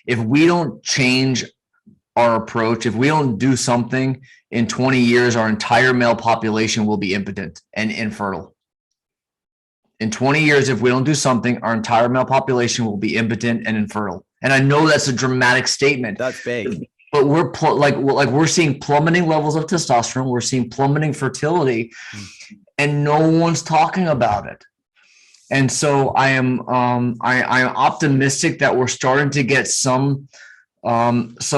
if we don't change our approach, if we don't do something, in 20 years, our entire male population will be impotent and infertile. In 20 years, if we don't do something, our entire male population will be impotent and infertile. And I know that's a dramatic statement. That's big. But we're seeing plummeting levels of testosterone. We're seeing plummeting fertility, and no one's talking about it. And so I'm optimistic that we're starting to get some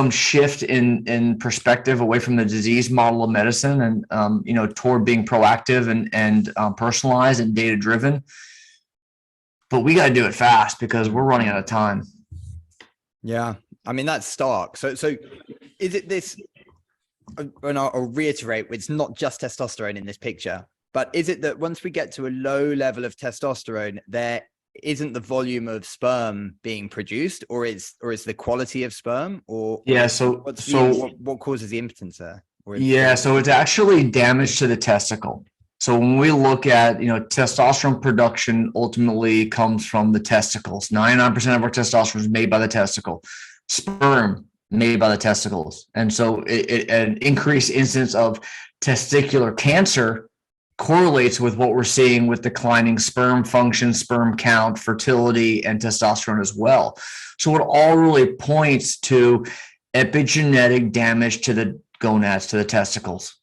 shift in perspective away from the disease model of medicine and toward being proactive and personalized and data driven. But we got to do it fast because we're running out of time. Yeah, I mean that's stark. So is it this? And I'll reiterate, it's not just testosterone in this picture. But is it that once we get to a low level of testosterone, there isn't the volume of sperm being produced, or is the quality of sperm, or yeah? So what causes the impotence there? Yeah, so it's actually damage to the testicle. So when we look at testosterone production, ultimately comes from the testicles. 99% of our testosterone is made by the testicle. Sperm made by the testicles, and so an increased incidence of testicular cancer correlates with what we're seeing with declining sperm function, sperm count, fertility, and testosterone as well. So it all really points to epigenetic damage to the gonads, to the testicles.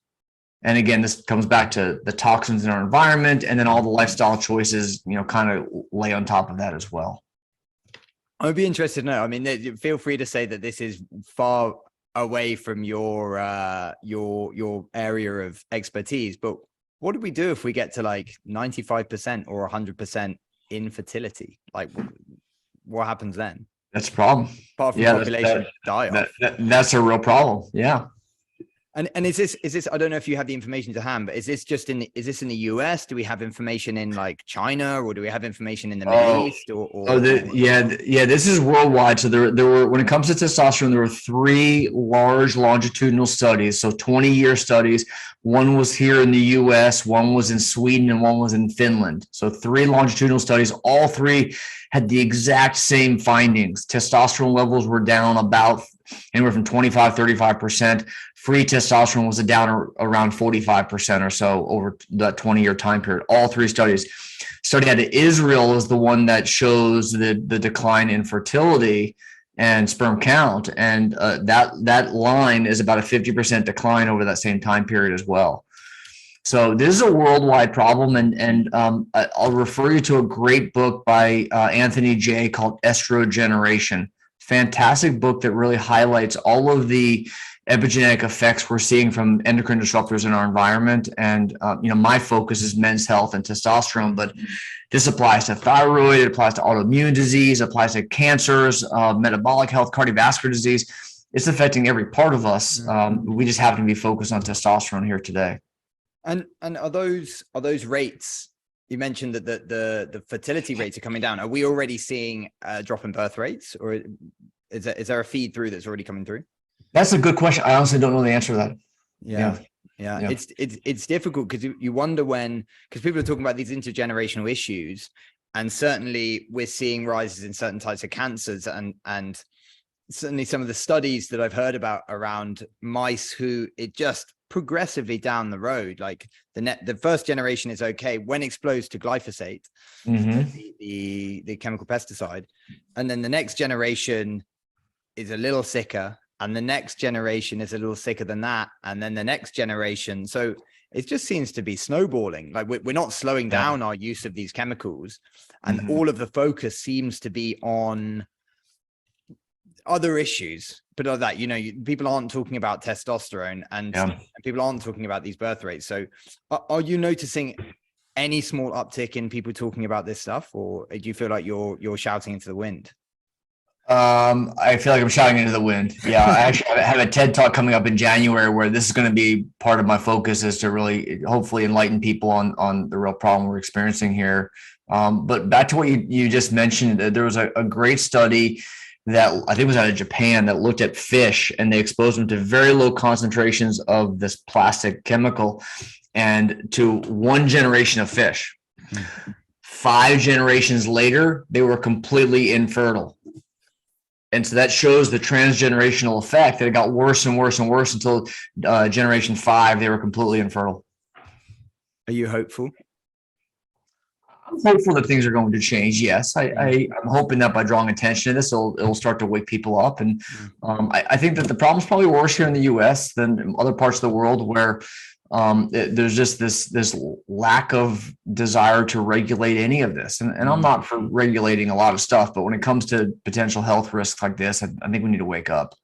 And again, this comes back to the toxins in our environment, and then all the lifestyle choices, kind of lay on top of that as well. I'd be interested to know. I mean, feel free to say that this is far away from your area of expertise, but what do we do if we get to like 95% or 100% infertility? Like, what happens then? That's a problem. Apart from population die-off. That's a real problem. Yeah. And is this? I don't know if you have the information to hand, but is this in the US? Do we have information in like China, or do we have information in the Middle East? This is worldwide. So there were, when it comes to testosterone, there were 3 large longitudinal studies. So 20-year studies. One was here in the US, one was in Sweden, and one was in Finland. So 3 longitudinal studies. All 3 had the exact same findings. Testosterone levels were down about anywhere from 25-35%. Free testosterone was down around 45% or so over that 20-year time period. All 3 studies. Study out of Israel is the one that shows the decline in fertility and sperm count, and that line is about a 50% decline over that same time period as well. So this is a worldwide problem, and I'll refer you to a great book by Anthony J. called Estrogeneration. Fantastic book that really highlights all of the epigenetic effects we're seeing from endocrine disruptors in our environment. And my focus is men's health and testosterone, but this applies to thyroid, it applies to autoimmune disease, it applies to cancers, metabolic health, cardiovascular disease. It's affecting every part of us. We just happen to be focused on testosterone here today. And are those rates? You mentioned that the fertility rates are coming down. Are we already seeing a drop in birth rates, or is there a feed through that's already coming through? That's a good question. I honestly don't know the answer to that. Yeah. It's difficult because you wonder because people are talking about these intergenerational issues, and certainly we're seeing rises in certain types of cancers, and certainly some of the studies that I've heard about around mice who it just progressively down the road, like the first generation is okay when exposed to glyphosate, the chemical pesticide, and then the next generation is a little sicker, and the next generation is a little sicker than that, and then the next generation. So it just seems to be snowballing. Like we're not slowing down our use of these chemicals, and all of the focus seems to be on other issues, but that people aren't talking about testosterone, and people aren't talking about these birth rates. So are you noticing any small uptick in people talking about this stuff, or do you feel like you're shouting into the wind? I feel like I'm shouting into the wind. Yeah, I actually have a TED Talk coming up in January where this is going to be part of my focus, is to really hopefully enlighten people on the real problem we're experiencing here. But back to what you just mentioned, there was a great study that I think was out of Japan that looked at fish, and they exposed them to very low concentrations of this plastic chemical, and to one generation of fish. 5 generations later, they were completely infertile. And so that shows the transgenerational effect, that it got worse and worse and worse until generation 5, they were completely infertile. Are you hopeful? I'm hopeful that things are going to change. Yes, I'm hoping that by drawing attention to this, it'll start to wake people up. And I think that the problem's probably worse here in the U.S. than in other parts of the world, where there's just this lack of desire to regulate any of this. And I'm not for regulating a lot of stuff, but when it comes to potential health risks like this, I think we need to wake up.